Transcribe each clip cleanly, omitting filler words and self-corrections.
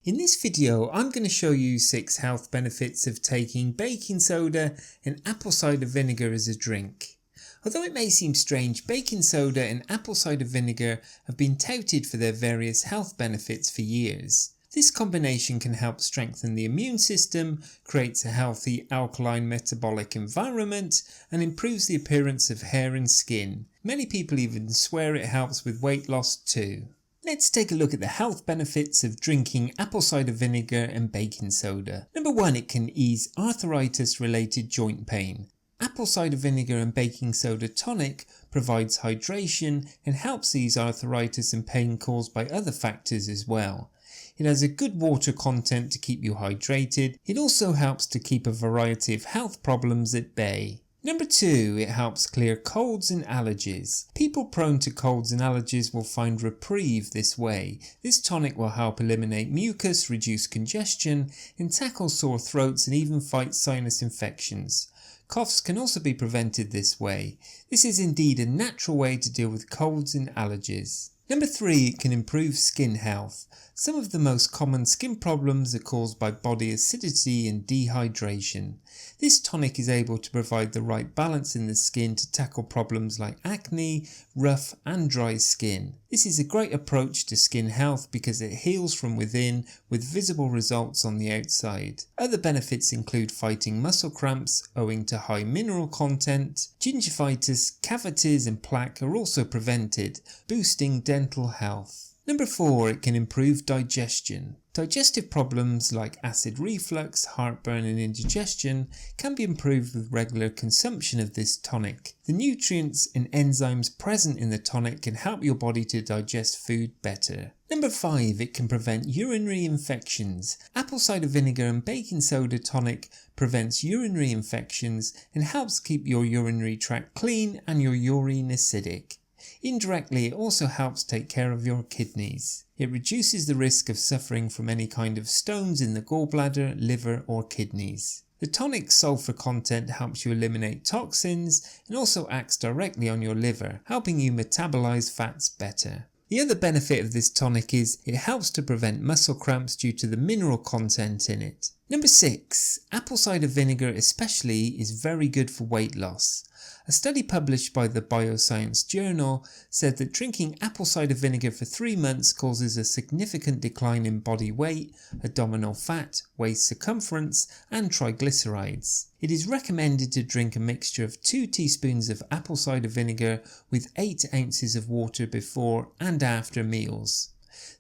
In this video, I'm going to show you 6 health benefits of taking baking soda and apple cider vinegar as a drink. Although it may seem strange, baking soda and apple cider vinegar have been touted for their various health benefits for years. This combination can help strengthen the immune system, creates a healthy alkaline metabolic environment, and improves the appearance of hair and skin. Many people even swear it helps with weight loss too. Let's take a look at the health benefits of drinking apple cider vinegar and baking soda. Number 1, it can ease arthritis related joint pain. Apple cider vinegar and baking soda tonic provides hydration and helps ease arthritis and pain caused by other factors as well. It has a good water content to keep you hydrated. It also helps to keep a variety of health problems at bay. Number 2, it helps clear colds and allergies. People prone to colds and allergies will find reprieve this way. This tonic will help eliminate mucus, reduce congestion, and tackle sore throats and even fight sinus infections. Coughs can also be prevented this way. This is indeed a natural way to deal with colds and allergies. Number 3, it can improve skin health. Some of the most common skin problems are caused by body acidity and dehydration. This tonic is able to provide the right balance in the skin to tackle problems like acne, rough and dry skin. This is a great approach to skin health because it heals from within with visible results on the outside. Other benefits include fighting muscle cramps owing to high mineral content. Gingivitis, cavities and plaque are also prevented, boosting dental health. Number 4, it can improve digestion. Digestive problems like acid reflux, heartburn and indigestion can be improved with regular consumption of this tonic. The nutrients and enzymes present in the tonic can help your body to digest food better. Number 5, it can prevent urinary infections. Apple cider vinegar and baking soda tonic prevents urinary infections and helps keep your urinary tract clean and your urine acidic. Indirectly, it also helps take care of your kidneys. It reduces the risk of suffering from any kind of stones in the gallbladder, liver or kidneys. The tonic's sulfur content helps you eliminate toxins and also acts directly on your liver, helping you metabolize fats better. The other benefit of this tonic is it helps to prevent muscle cramps due to the mineral content in it. Number 6, apple cider vinegar especially is very good for weight loss. A study published by the Bioscience Journal said that drinking apple cider vinegar for 3 months causes a significant decline in body weight, abdominal fat, waist circumference and triglycerides. It is recommended to drink a mixture of 2 teaspoons of apple cider vinegar with 8 ounces of water before and after meals.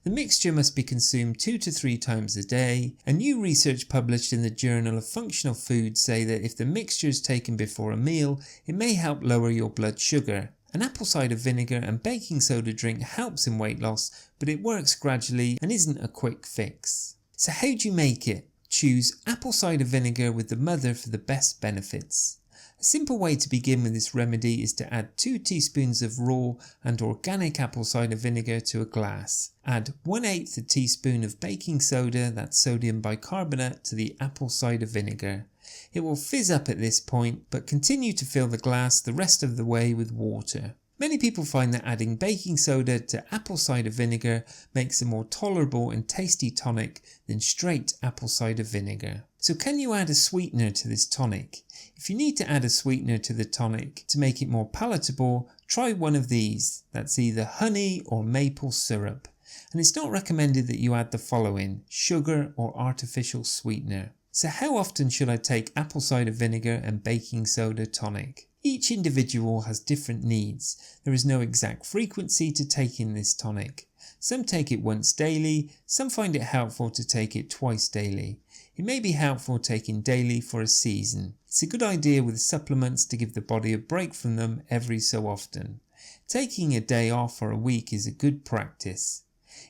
The mixture must be consumed 2 to 3 times a day. A new research published in the Journal of Functional Food say that if the mixture is taken before a meal, it may help lower your blood sugar. An apple cider vinegar and baking soda drink helps in weight loss, but it works gradually and isn't a quick fix. So how do you make it? Choose apple cider vinegar with the mother for the best benefits. A simple way to begin with this remedy is to add 2 teaspoons of raw and organic apple cider vinegar to a glass. Add 1/8 a teaspoon of baking soda, that's sodium bicarbonate, to the apple cider vinegar. It will fizz up at this point, but continue to fill the glass the rest of the way with water. Many people find that adding baking soda to apple cider vinegar makes a more tolerable and tasty tonic than straight apple cider vinegar. So can you add a sweetener to this tonic? If you need to add a sweetener to the tonic to make it more palatable, try one of these. That's either honey or maple syrup. And it's not recommended that you add the following: sugar or artificial sweetener. So how often should I take apple cider vinegar and baking soda tonic? Each individual has different needs. There is no exact frequency to taking this tonic. Some take it once daily, some find it helpful to take it twice daily. It may be helpful taking daily for a season. It's a good idea with supplements to give the body a break from them every so often. Taking a day off or a week is a good practice.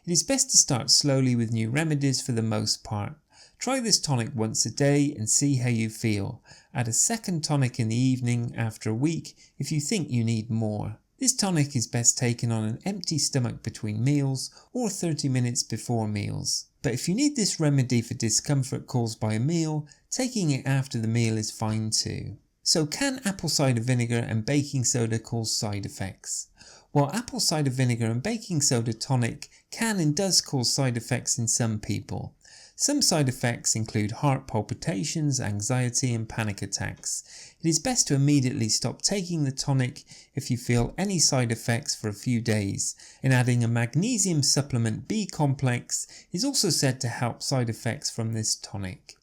It is best to start slowly with new remedies for the most part. Try this tonic once a day and see how you feel. Add a second tonic in the evening after a week if you think you need more. This tonic is best taken on an empty stomach between meals or 30 minutes before meals. But if you need this remedy for discomfort caused by a meal, taking it after the meal is fine too. So can apple cider vinegar and baking soda cause side effects? While apple cider vinegar and baking soda tonic can and does cause side effects in some people. Some side effects include heart palpitations, anxiety and panic attacks. It is best to immediately stop taking the tonic if you feel any side effects for a few days, and adding a magnesium supplement B complex is also said to help side effects from this tonic.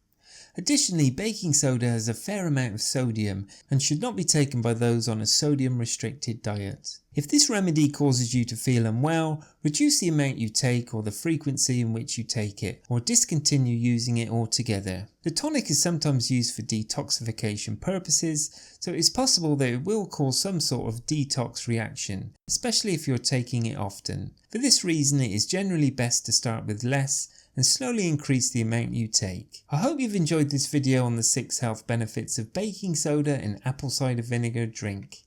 Additionally, baking soda has a fair amount of sodium and should not be taken by those on a sodium restricted diet. If this remedy causes you to feel unwell, reduce the amount you take or the frequency in which you take it, or discontinue using it altogether. The tonic is sometimes used for detoxification purposes, so it is possible that it will cause some sort of detox reaction, especially if you're taking it often. For this reason, it is generally best to start with less and slowly increase the amount you take. I hope you've enjoyed this video on the 6 health benefits of baking soda and apple cider vinegar drink.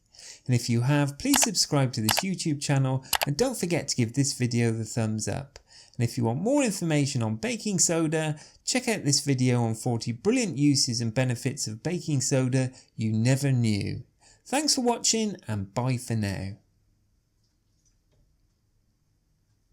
And if you have, please subscribe to this YouTube channel and don't forget to give this video the thumbs up. And if you want more information on baking soda, check out this video on 40 brilliant uses and benefits of baking soda you never knew. Thanks for watching and bye for now.